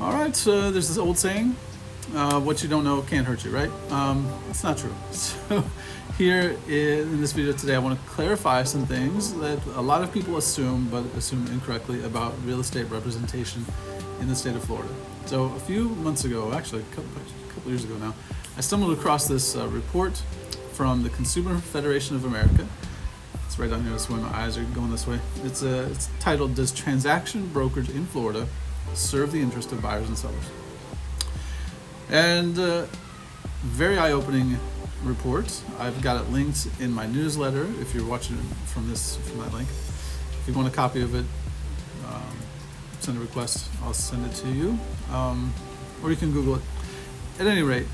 All right, so there's this old saying, what you don't know can't hurt you, right? It's not true. So here in this video today, I want to clarify some things that a lot of people assume, but assume incorrectly about real estate representation in the state of Florida. So a few months ago, actually a couple years ago now, I stumbled across this report from the Consumer Federation of America. It's right down here, that's why my eyes are going this way. It's titled, "Does Transaction Brokerage in Florida Serve the Interest of Buyers and Sellers?" And very eye-opening report. I've got it linked in my newsletter if you're watching it from that link. If you want a copy of it, send a request, I'll send it to you, or you can Google it. At any rate,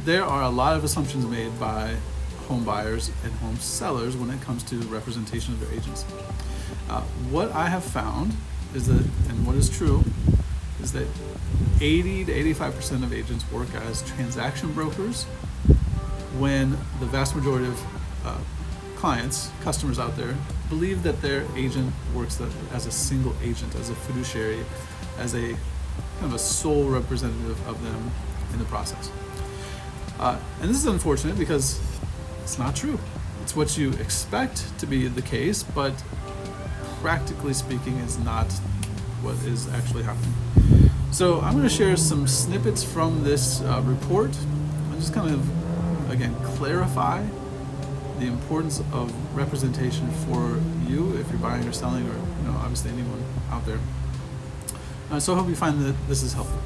there are a lot of assumptions made by home buyers and home sellers when it comes to representation of their agents. What I have found is that, and what is true, is that 80 to 85% of agents work as transaction brokers when the vast majority of customers out there believe that their agent works as a single agent, as a fiduciary, as a kind of a sole representative of them in the process. And this is unfortunate because it's not true. It's what you expect to be the case, but practically speaking is not what is actually happening. So I'm going to share some snippets from this report and just kind of, again, clarify the importance of representation for you if you're buying or selling, or obviously anyone out there. So I hope you find that this is helpful.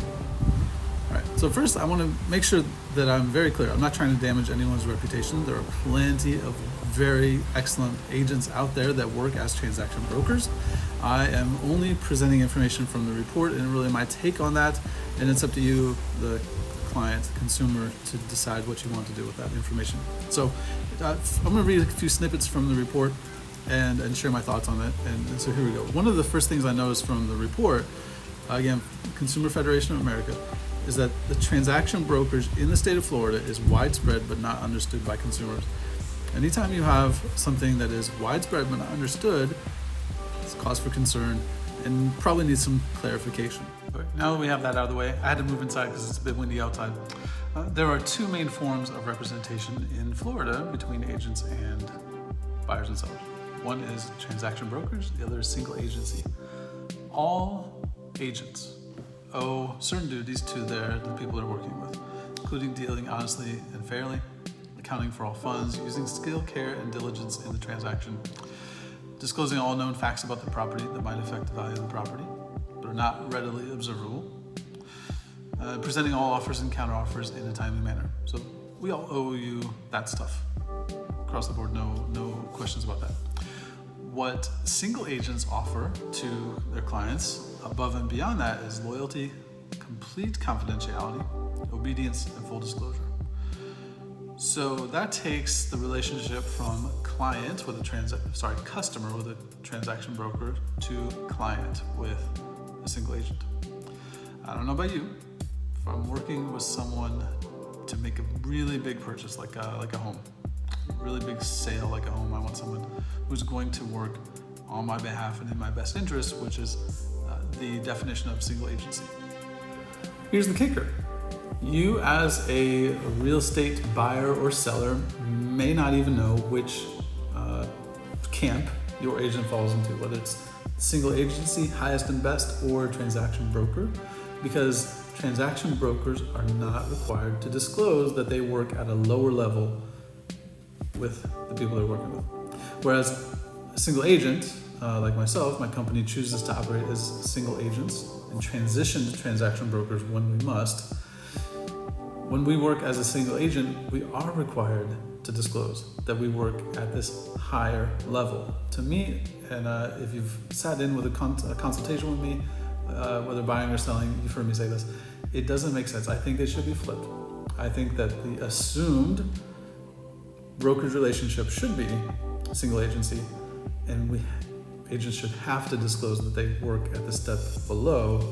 All right, so first I want to make sure that I'm very clear. I'm not trying to damage anyone's reputation. There are plenty of very excellent agents out there that work as transaction brokers. I am only presenting information from the report and really my take on that, and it's up to you, the client, the consumer, to decide what you want to do with that information. So I'm going to read a few snippets from the report and share my thoughts on it. And so here we go. One of the first things I noticed from the report, again, Consumer Federation of America, is that the transaction brokerage in the state of Florida is widespread but not understood by consumers. Anytime you have something that is widespread but not understood, it's cause for concern and probably needs some clarification. Okay, now that we have that out of the way, I had to move inside because it's a bit windy outside. There are two main forms of representation in Florida between agents and buyers and sellers. One is transaction brokerage, the other is single agency. All agents owe certain duties to the people they're working with, including dealing honestly and fairly, accounting for all funds, using skill, care, and diligence in the transaction, disclosing all known facts about the property that might affect the value of the property, but are not readily observable, presenting all offers and counteroffers in a timely manner. So we all owe you that stuff. Across the board, no questions about that. What single agents offer to their clients above and beyond that is loyalty, complete confidentiality, obedience, and full disclosure. So that takes the relationship from client with customer with a transaction broker to client with a single agent. I don't know about you. If I'm working with someone to make a really big purchase, like a home, really big sale like a home, I want someone who's going to work on my behalf and in my best interest, which is the definition of single agency. Here's the kicker. You as a real estate buyer or seller may not even know which camp your agent falls into, whether it's single agency, highest and best, or transaction broker, because transaction brokers are not required to disclose that they work at a lower level with the people they're working with. Whereas a single agent, like myself, my company chooses to operate as single agents and transition to transaction brokers when we must. When we work as a single agent, we are required to disclose that we work at this higher level. To me, and if you've sat in with a consultation with me, whether buying or selling, you've heard me say this, it doesn't make sense. I think it should be flipped. I think that the assumed brokerage relationship should be single agency, and agents should have to disclose that they work at the step below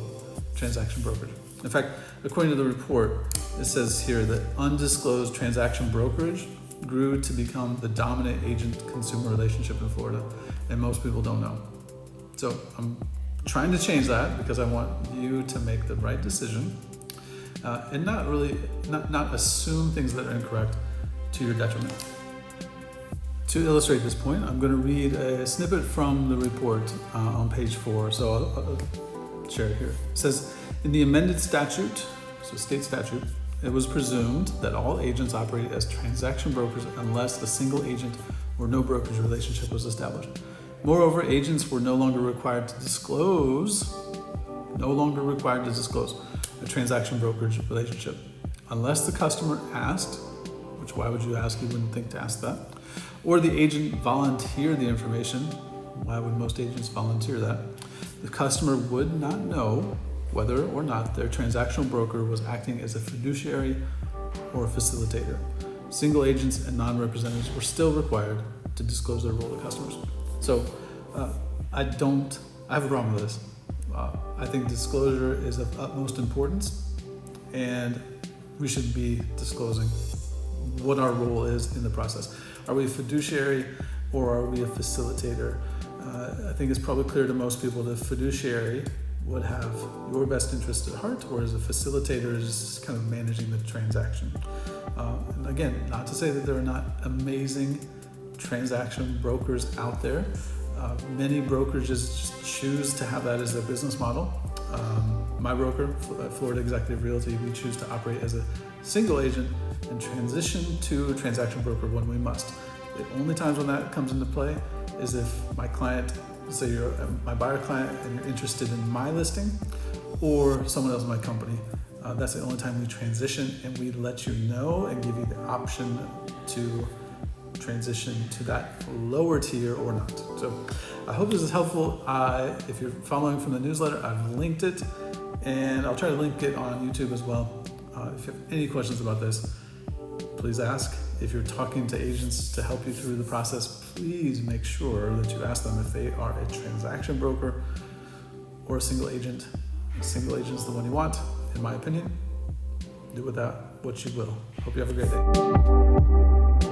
transaction brokerage. In fact, according to the report, it says here that undisclosed transaction brokerage grew to become the dominant agent-consumer relationship in Florida, and most people don't know. So I'm trying to change that because I want you to make the right decision and not assume things that are incorrect to your detriment. To illustrate this point, I'm going to read a snippet from the report on page 4. So I'll share it here. It says, in the amended statute, so state statute, it was presumed that all agents operated as transaction brokers unless a single agent or no brokerage relationship was established. Moreover, agents were no longer required to disclose a transaction brokerage relationship unless the customer asked, which why would you ask? You wouldn't think to ask that. Or the agent volunteered the information. Why would most agents volunteer that? The customer would not know whether or not their transactional broker was acting as a fiduciary or a facilitator. Single agents and non-representatives were still required to disclose their role to customers. So I have a problem with this. I think disclosure is of utmost importance, and we should be disclosing what our role is in the process. Are we a fiduciary or are we a facilitator? I think it's probably clear to most people that fiduciary would have your best interest at heart, whereas a facilitator is just kind of managing the transaction. And again, not to say that there are not amazing transaction brokers out there. Many brokerages just choose to have that as their business model. My broker, Florida Executive Realty, we choose to operate as a single agent and transition to a transaction broker when we must. The only times when that comes into play is if my client, say you're my buyer client and you're interested in my listing or someone else in my company. That's the only time we transition, and we let you know and give you the option to transition to that lower tier or not. So I hope this is helpful. If you're following from the newsletter, I've linked it, and I'll try to link it on YouTube as well. If you have any questions about this, please ask. If you're talking to agents to help you through the process, please make sure that you ask them if they are a transaction broker or a single agent. A single agent is the one you want, in my opinion. Do with that what you will. Hope you have a great day.